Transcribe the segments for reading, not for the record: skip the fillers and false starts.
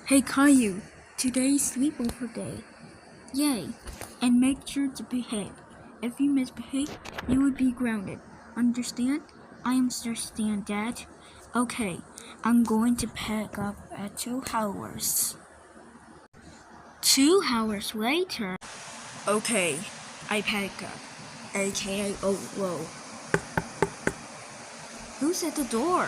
Hey Caillou, today's sleepover day. Yay! And make sure to behave. If you misbehave, you will be grounded. Understand? I understand, Dad. Okay, I'm going to pack up at 2 hours. 2 hours later. Okay, I pack up. AKA, oh, whoa. Who's at the door?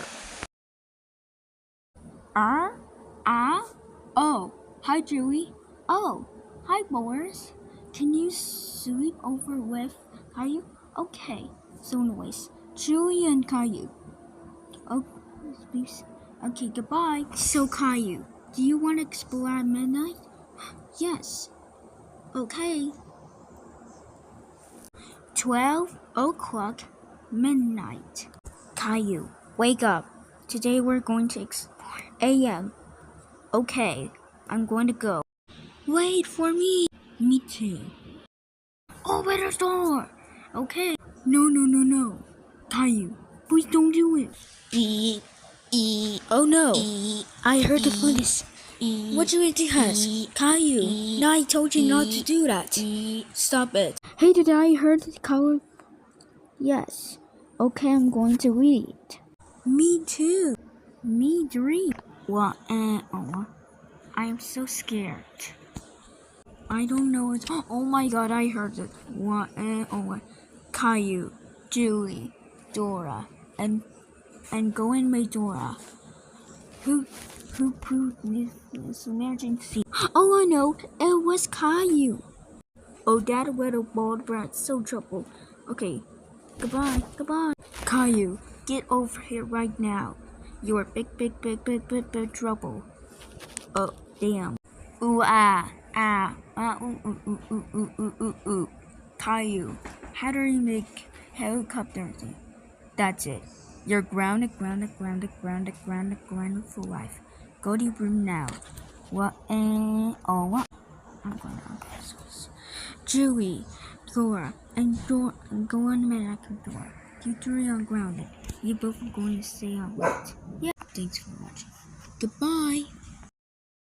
Oh, hi Julie. Oh, hi Boris. Can you sleep over with Caillou? Okay. So anyways, Julie and Caillou. Oh, please. Okay, goodbye. So Caillou, do you want to explore at midnight? Yes. Okay. 12 o'clock midnight. Caillou, wake up. Today we're going to explore AM. Okay, I'm going to go. Wait for me. Me too. Open the door. Okay. No. Caillou, please don't do it. Oh no. I heard the voice. What do you think has? Caillou, no, I told you not to do that. Stop it. Hey, did I heard the color? Yes. Okay, I'm going to read. Me too. Me dream. What? I'm so scared. I don't know it. Oh my god, I heard it. What? Caillou, Julie, Dora, and go in my Dora. Who proved this emergency? Oh, I know. It was Caillou. Oh, that little bald brat's so trouble. Okay, goodbye. Caillou, get over here right now. You're big trouble. Oh, damn. Ooh, ooh. Caillou, how do you make helicopters? That's it. You're grounded for life. Go to your room now. What? I'm gonna Julie, Dora, and go on the medical door. You three are grounded. You both are going to stay on it. Yeah. Thanks for watching. Goodbye.